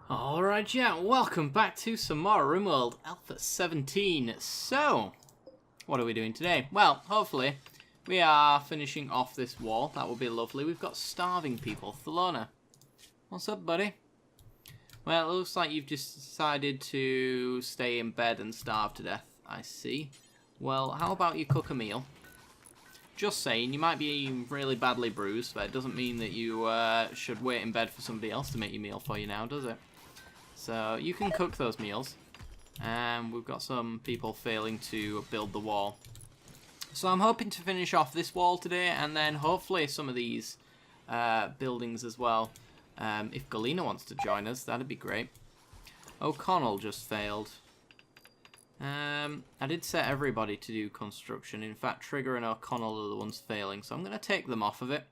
Alright, yeah, welcome back to some more Rimworld Alpha 17. So, what are we doing today? Well, hopefully, we are finishing off this wall. That would be lovely. We've got starving people. Thelona, what's up, buddy? Well, it looks like you've just decided to stay in bed and starve to death. I see. Well, how about you cook a meal? Just saying, you might be really badly bruised, but it doesn't mean that you should wait in bed for somebody else to make your meal for you now, does it? So you can cook those meals. And we've got some people failing to build the wall. So I'm hoping to finish off this wall today, and then hopefully some of these buildings as well. If Galena wants to join us, that'd be great. O'Connell just failed. I did set everybody to do construction. In fact, Trigger and O'Connell are the ones failing, so I'm going to take them off of it.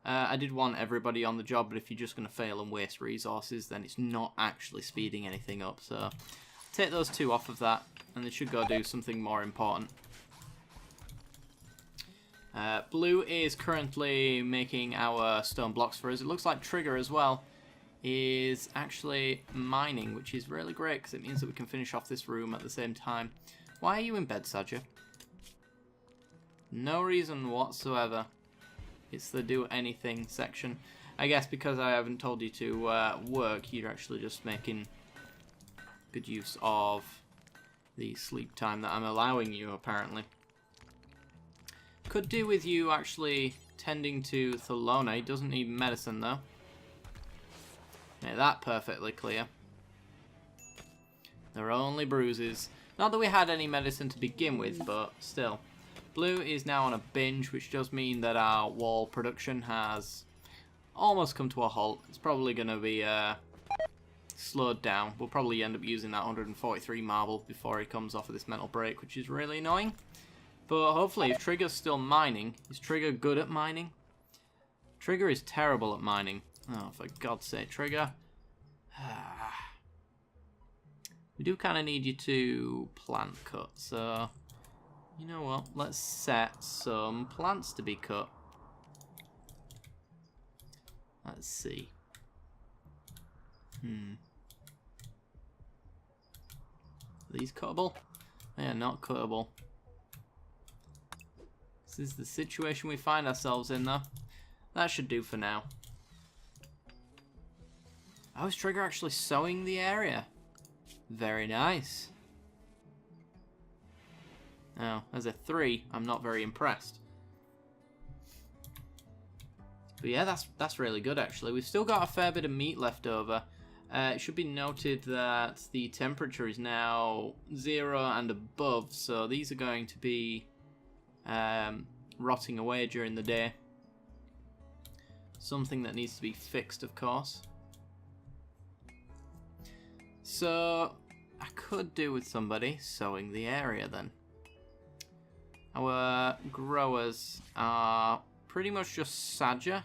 I did want everybody on the job, but if you're just going to fail and waste resources, then it's not actually speeding anything up. So take those two off of that, and they should go do something more important. Blue is currently making our stone blocks for us. It looks like Trigger as well is actually mining, which is really great because it means that we can finish off this room at the same time. Why are you in bed, Sadja? No reason whatsoever. It's the do anything section. I guess because I haven't told you to work, you're actually just making good use of the sleep time that I'm allowing you, apparently. Could do with you actually tending to Thelona. He doesn't need medicine, though. Make that perfectly clear. They're only bruises. Not that we had any medicine to begin with, but still. Blue is now on a binge, which does mean that our wall production has almost come to a halt. It's probably going to be slowed down. We'll probably end up using that 143 marble before he comes off of this mental break, which is really annoying. But hopefully, if Trigger's still mining, is Trigger good at mining? Trigger is terrible at mining. Oh, for God's sake, Trigger. We do kind of need you to plant cut, so you know what? Let's set some plants to be cut. Let's see. Are these cuttable? They are not cuttable. This is the situation we find ourselves in, though. That should do for now. Oh, is Trigger actually sowing the area? Very nice. Now, as a 3, I'm not very impressed. But yeah, that's really good, actually. We've still got a fair bit of meat left over. It should be noted that the temperature is now 0 and above, so these are going to be rotting away during the day. Something that needs to be fixed, of course. So, I could do with somebody sowing the area then. Our growers are pretty much just Sadja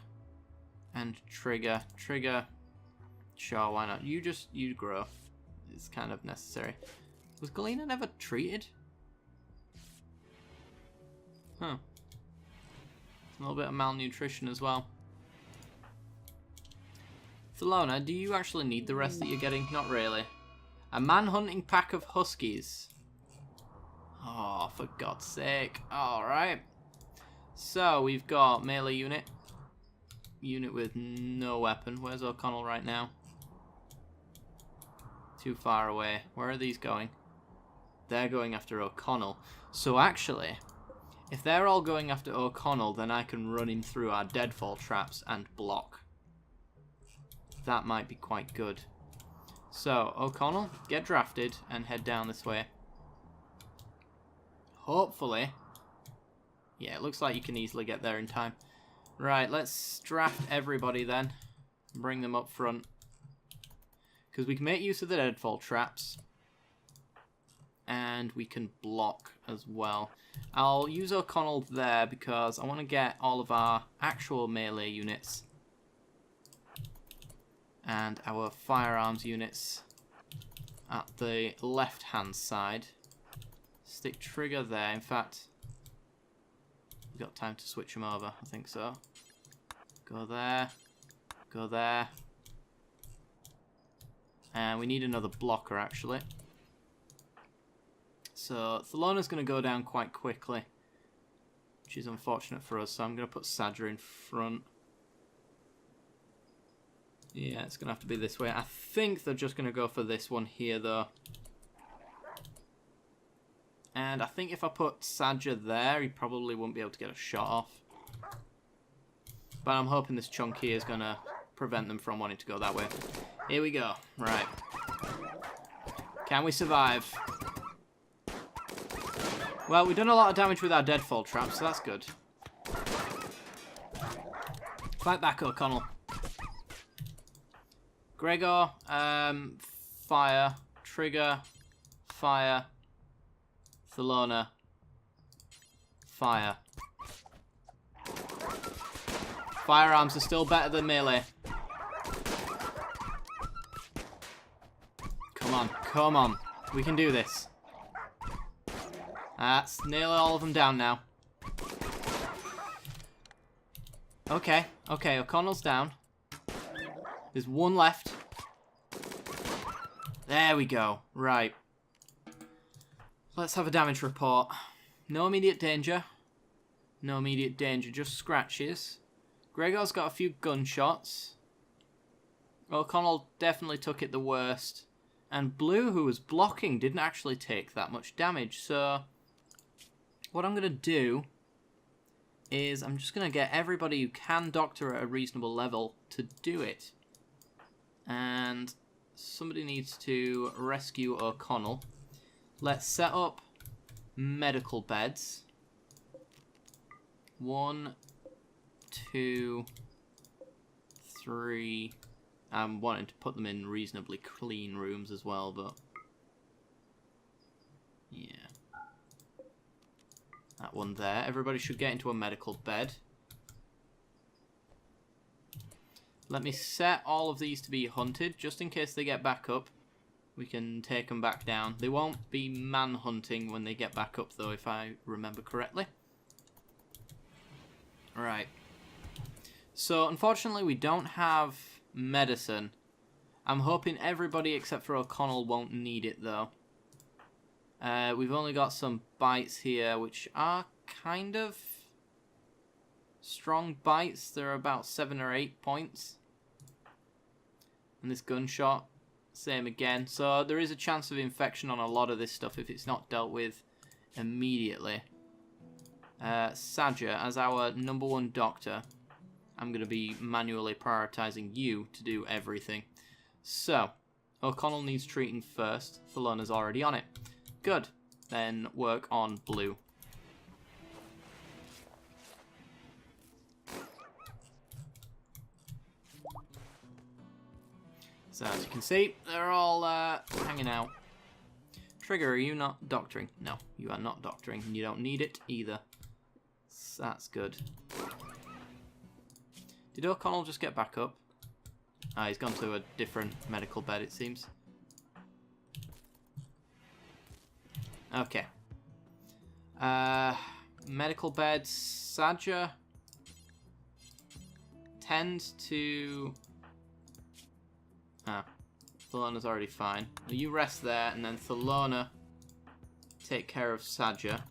and Trigger. Trigger, sure, why not? You grow. It's kind of necessary. Was Galena never treated? Huh. A little bit of malnutrition as well. Thelona, do you actually need the rest that you're getting? Not really. A man-hunting pack of huskies. Oh, for God's sake. Alright. So, we've got melee unit. Unit with no weapon. Where's O'Connell right now? Too far away. Where are these going? They're going after O'Connell. So actually, if they're all going after O'Connell, then I can run him through our deadfall traps and block. That might be quite good. So, O'Connell, get drafted and head down this way. Hopefully. Yeah, it looks like you can easily get there in time. Right, let's draft everybody then. Bring them up front. Because we can make use of the deadfall traps. And we can block as well. I'll use O'Connell there because I want to get all of our actual melee units and our firearms units at the left-hand side. Stick Trigger there. In fact, we've got time to switch them over. I think so. Go there. Go there. And we need another blocker, actually. So Thellona's going to go down quite quickly, which is unfortunate for us. So I'm going to put Sadja in front. Yeah, it's going to have to be this way. I think they're just going to go for this one here, though. And I think if I put Sadja there, he probably won't be able to get a shot off. But I'm hoping this chunk here is going to prevent them from wanting to go that way. Here we go. Right. Can we survive? Well, we've done a lot of damage with our deadfall trap, so that's good. Fight back, O'Connell. Gregor, fire, trigger, fire, Thelona, fire. Firearms are still better than melee. Come on, come on. We can do this. That's nearly all of them down now. Okay, okay, O'Connell's down. There's one left. There we go. Right. Let's have a damage report. No immediate danger. No immediate danger, just scratches. Gregor's got a few gunshots. O'Connell definitely took it the worst. And Blue, who was blocking, didn't actually take that much damage. So, what I'm going to do is I'm just going to get everybody who can doctor at a reasonable level to do it. And somebody needs to rescue O'Connell. Let's set up medical beds. 1, 2, 3. I'm wanting to put them in reasonably clean rooms as well, but yeah. That one there. Everybody should get into a medical bed. Let me set all of these to be hunted, just in case they get back up. We can take them back down. They won't be man-hunting when they get back up, though, if I remember correctly. Right. So, unfortunately, we don't have medicine. I'm hoping everybody except for O'Connell won't need it, though. We've only got some bites here, which are kind of strong bites. They're about 7 or 8 points. And this gunshot, same again. So there is a chance of infection on a lot of this stuff if it's not dealt with immediately. Sadja, as our #1 doctor, I'm going to be manually prioritizing you to do everything. So, O'Connell needs treating first. Thelona's already on it. Good. Then work on Blue. So as you can see, they're all hanging out. Trigger, are you not doctoring? No, you are not doctoring, and you don't need it either. So that's good. Did O'Connell just get back up? Ah, he's gone to a different medical bed, it seems. Okay. Medical bed, Sadja. Tend to... Ah, Thelona's already fine. You rest there, and then Thelona take care of Sadja.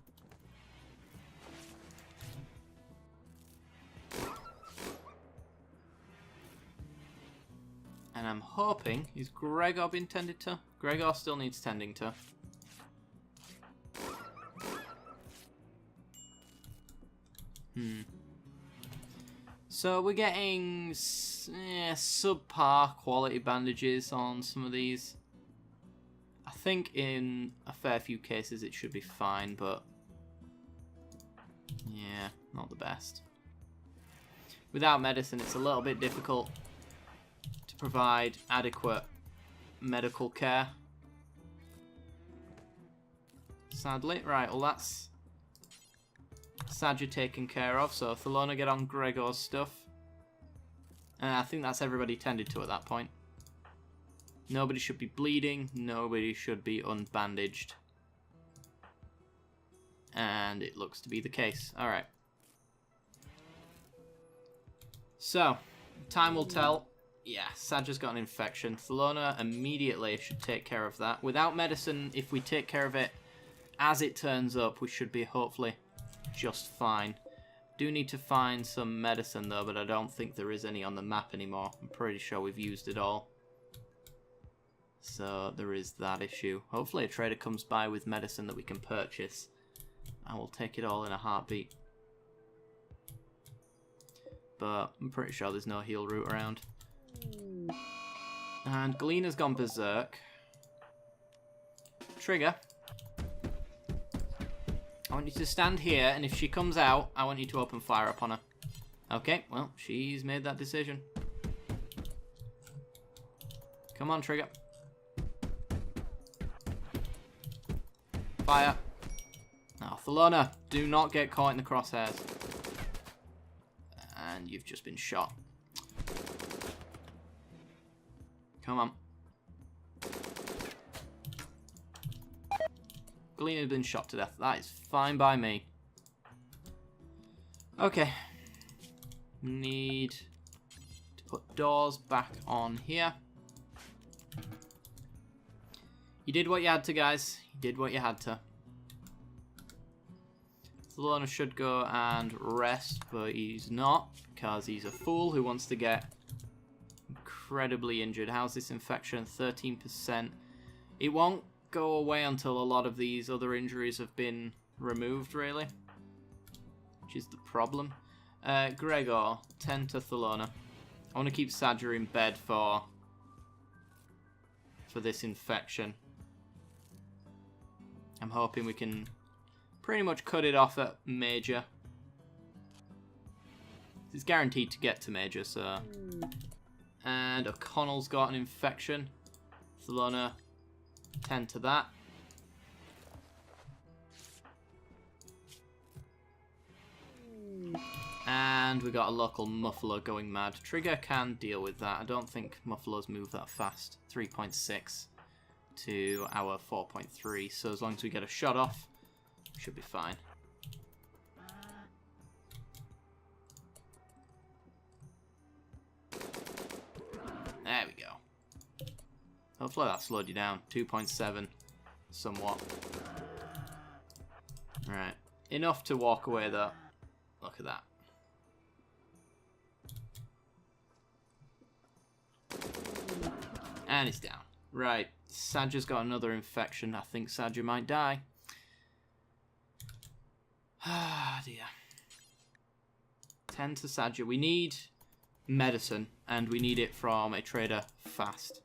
And I'm hoping, is Gregor been tended to? Gregor still needs tending to. So we're getting subpar quality bandages on some of these. I think in a fair few cases it should be fine, but yeah, not the best. Without medicine, it's a little bit difficult to provide adequate medical care. Sadly. Right, well that's Sadja taken care of, so Thelona get on Gregor's stuff. And I think that's everybody tended to at that point. Nobody should be bleeding, nobody should be unbandaged. And it looks to be the case. Alright. So, time will tell Yeah, Sadger's got an infection. Thelona immediately should take care of that. Without medicine, if we take care of it as it turns up, we should be hopefully just fine. Do need to find some medicine though, but I don't think there is any on the map anymore. I'm pretty sure we've used it all. So there is that issue. Hopefully a trader comes by with medicine that we can purchase. I will take it all in a heartbeat. But I'm pretty sure there's no heal route around. And Gleaner's gone berserk. Trigger. I want you to stand here, and if she comes out, I want you to open fire upon her. Okay, well, she's made that decision. Come on, Trigger. Fire. Now, Thelona, do not get caught in the crosshairs. And you've just been shot. Come on. Gleaner's been shot to death. That is fine by me. Okay. Need to put doors back on here. You did what you had to, guys. You did what you had to. Thelona should go and rest, but he's not, because he's a fool who wants to get incredibly injured. How's this infection? 13%. It won't go away until a lot of these other injuries have been removed, really, which is the problem. Gregor, 10 to Thelona. I want to keep Sadger in bed for this infection. I'm hoping we can pretty much cut it off at Major. It's guaranteed to get to Major, so... And O'Connell's got an infection. Thelona, 10 to that. And we got a local muffler going mad. Trigger can deal with that. I don't think mufflers move that fast. 3.6 to our 4.3. So as long as we get a shot off, should be fine. There we go. Hopefully that slowed you down. 2.7 somewhat. Right. Enough to walk away though. Look at that. And it's down. Right. Sadger's got another infection. I think Sadger might die. Ah, dear. 10 to Sadger. We need medicine, and we need it from a trader fast.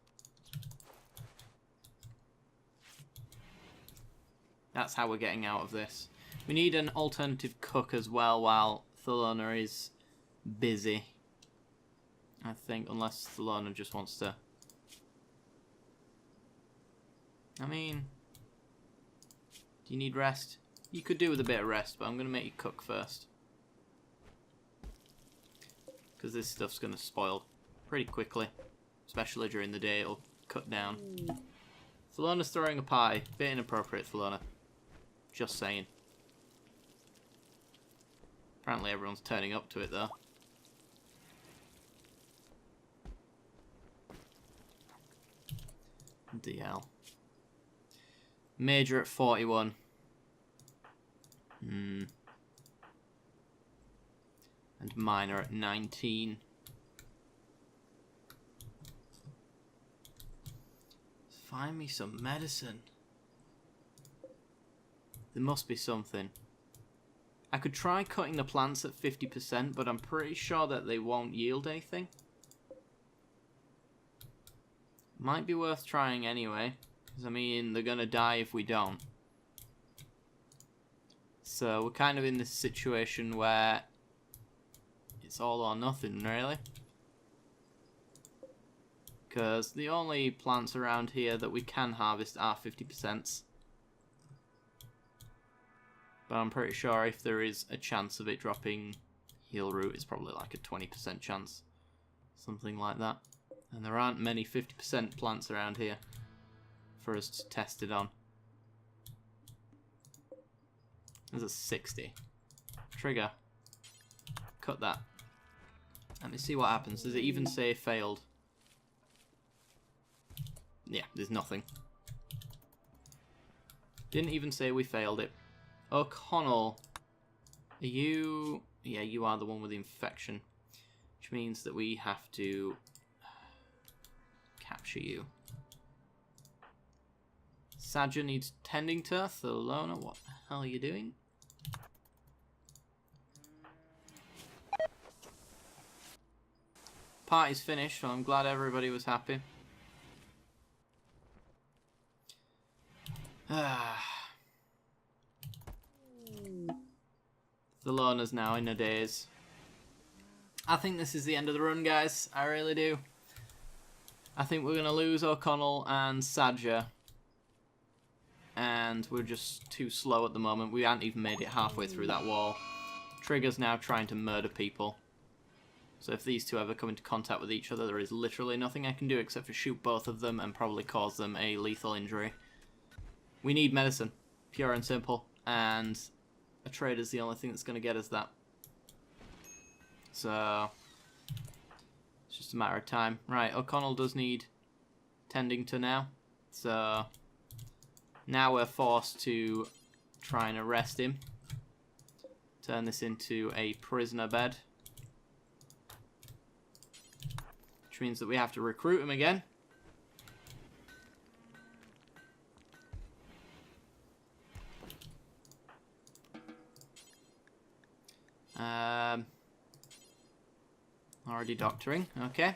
That's how we're getting out of this. We need an alternative cook as well while Thelona is busy. I think, unless Thelona just wants to... I mean... Do you need rest? You could do with a bit of rest, but I'm going to make you cook first. Because this stuff's going to spoil pretty quickly. Especially during the day, it'll cut down. Thelona's throwing a pie. Bit inappropriate, Thelona. Just saying. Apparently everyone's turning up to it, though. DL. Major at 41. And minor at 19. Find me some medicine. There must be something. I could try cutting the plants at 50%, but I'm pretty sure that they won't yield anything. Might be worth trying anyway, because I mean, they're gonna die if we don't. So we're kind of in this situation where it's all or nothing, really. Because the only plants around here that we can harvest are 50%. But I'm pretty sure if there is a chance of it dropping heal root, it's probably like a 20% chance. Something like that. And there aren't many 50% plants around here for us to test it on. There's a 60. Trigger. Cut that. Let me see what happens. Does it even say failed? Yeah, there's nothing. Didn't even say we failed it. O'Connell, are you... Yeah, you are the one with the infection. Which means that we have to capture you. Sadger needs tending to. Thelona, what the hell are you doing? Party's finished, so I'm glad everybody was happy. Thelona's now in a daze. I think this is the end of the run, guys. I really do. I think we're going to lose O'Connell and Sadger. And we're just too slow at the moment. We haven't even made it halfway through that wall. Trigger's now trying to murder people. So if these two ever come into contact with each other, there is literally nothing I can do except for shoot both of them and probably cause them a lethal injury. We need medicine. Pure and simple. And a trade is the only thing that's going to get us that. So it's just a matter of time. Right, O'Connell does need tending to now. So now we're forced to try and arrest him. Turn this into a prisoner bed. Which means that we have to recruit him again. Already doctoring, okay.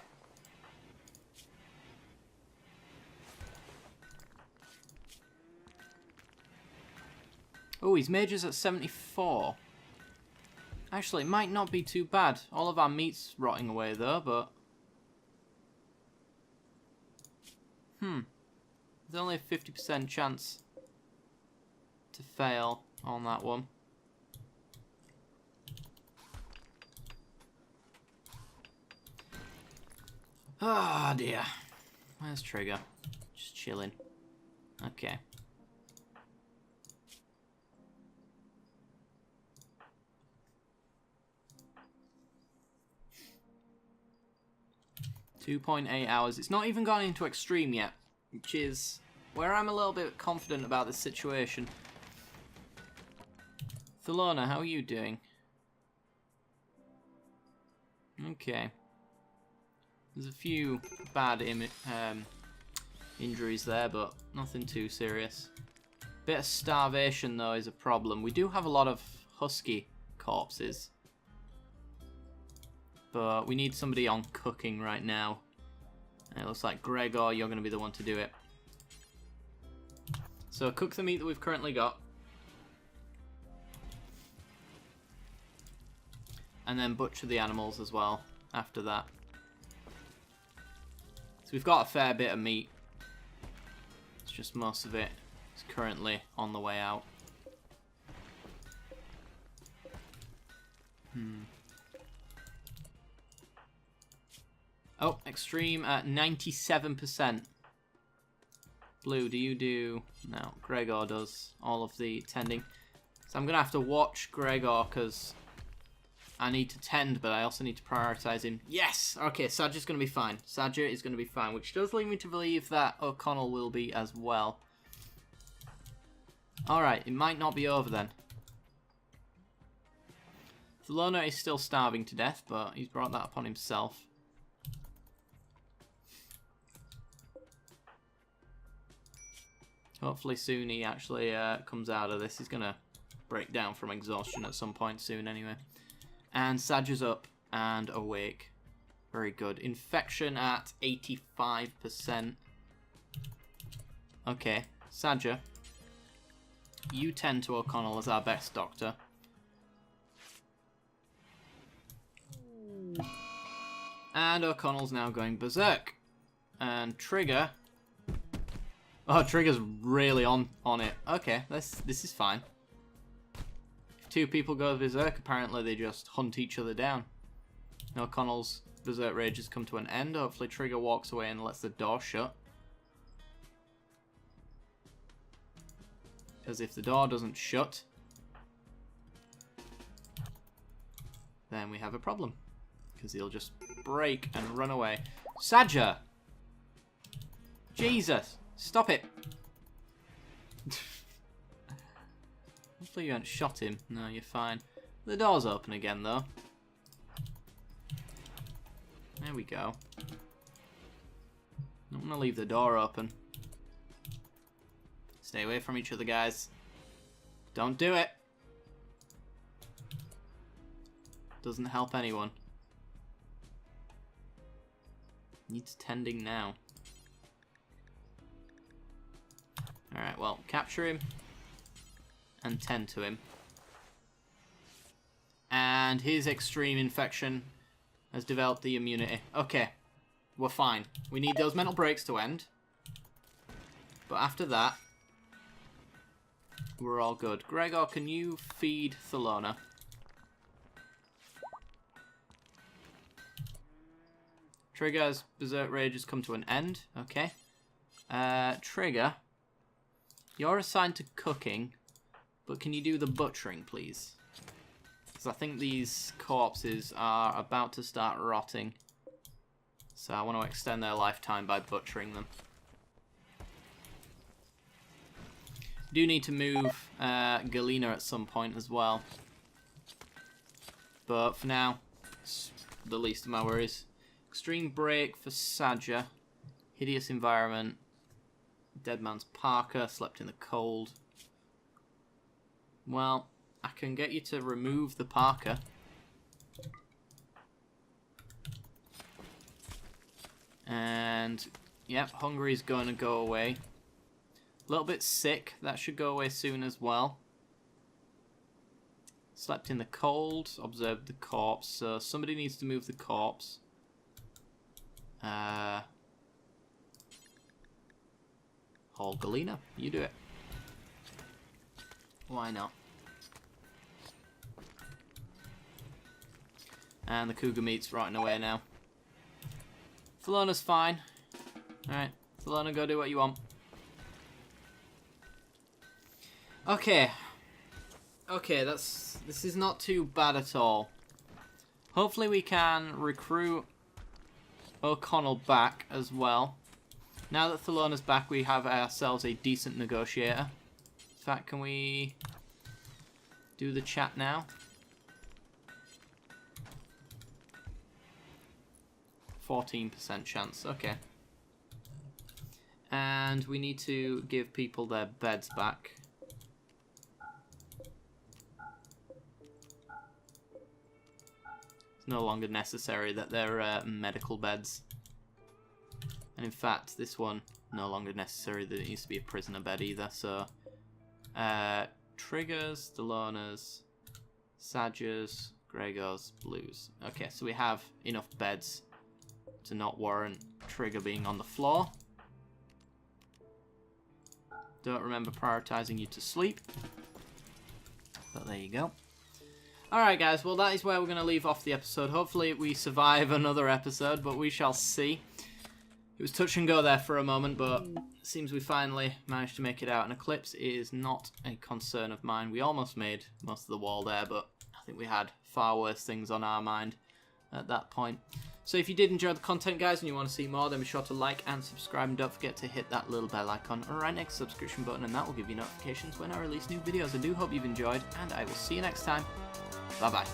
Oh, his mage's at 74. Actually, it might not be too bad. All of our meat's rotting away though, but... There's only a 50% chance to fail on that one. Ah, dear. Where's Trigger? Just chilling. Okay. .8 hours. It's not even gone into extreme yet, which is where I'm a little bit confident about this situation. Thelona, how are you doing? Okay. There's a few bad injuries there, but nothing too serious. Bit of starvation, though, is a problem. We do have a lot of husky corpses. But we need somebody on cooking right now. And it looks like Gregor, you're going to be the one to do it. So cook the meat that we've currently got. And then butcher the animals as well after that. So we've got a fair bit of meat. It's just most of it is currently on the way out. Oh, extreme at 97%. Blue, do you do... No, Gregor does all of the tending. So I'm going to have to watch Gregor because I need to tend, but I also need to prioritize him. Yes! Okay, Sadger's going to be fine. Sadger is going to be fine, which does lead me to believe that O'Connell will be as well. Alright, it might not be over then. Thelona is still starving to death, but he's brought that upon himself. Hopefully soon he actually comes out of this. He's going to break down from exhaustion at some point soon anyway. And Sadger's up and awake. Very good. Infection at 85%. Okay, Sadger. You tend to O'Connell as our best doctor. And O'Connell's now going berserk. And Trigger... Oh, Trigger's really on it. Okay, this is fine. If two people go berserk, apparently they just hunt each other down. O'Connell's berserk rage has come to an end. Hopefully Trigger walks away and lets the door shut. Because if the door doesn't shut, then we have a problem. Because he'll just break and run away. Sadger! Jesus! Stop it! Hopefully you haven't shot him. No, you're fine. The door's open again, though. There we go. I'm gonna leave the door open. Stay away from each other, guys. Don't do it. Doesn't help anyone. Needs tending now. Alright, well, capture him. And tend to him. And his extreme infection has developed the immunity. Okay. We're fine. We need those mental breaks to end. But after that, we're all good. Gregor, can you feed Thelona? Trigger's Berserk Rage has come to an end. Okay. Trigger, you're assigned to cooking, but can you do the butchering, please? Because I think these corpses are about to start rotting. So I want to extend their lifetime by butchering them. Do need to move Galena at some point as well. But for now, it's the least of my worries. Extreme Break for Saja. Hideous Environment. Dead Man's Parka. Slept in the Cold. Well, I can get you to remove the Parka. And, yep, Hungary's going to go away. A little bit sick. That should go away soon as well. Slept in the Cold. Observed the corpse. So somebody needs to move the corpse. Galena, you do it. Why not? And the cougar meat's rotting away now. Thelona's fine. Alright, Thelona, go do what you want. Okay. Okay, this is not too bad at all. Hopefully we can recruit O'Connell back as well. Now that Thelona's back, we have ourselves a decent negotiator. In fact, can we do the chat now? 14% chance, okay. And we need to give people their beds back. It's no longer necessary that they're medical beds. And in fact, this one, no longer necessary that it needs to be a prisoner bed either, so... Triggers, Thelonas, Sajas, Gregors, Blues. Okay, so we have enough beds to not warrant Trigger being on the floor. Don't remember prioritizing you to sleep. But there you go. Alright guys, well that is where we're going to leave off the episode. Hopefully we survive another episode, but we shall see. It was touch and go there for a moment, but it seems we finally managed to make it out. An eclipse is not a concern of mine. We almost made most of the wall there, but I think we had far worse things on our mind at that point. So if you did enjoy the content, guys, and you want to see more, then be sure to like and subscribe, and don't forget to hit that little bell icon right next to the subscription button, and that will give you notifications when I release new videos. I do hope you've enjoyed, and I will see you next time. Bye-bye.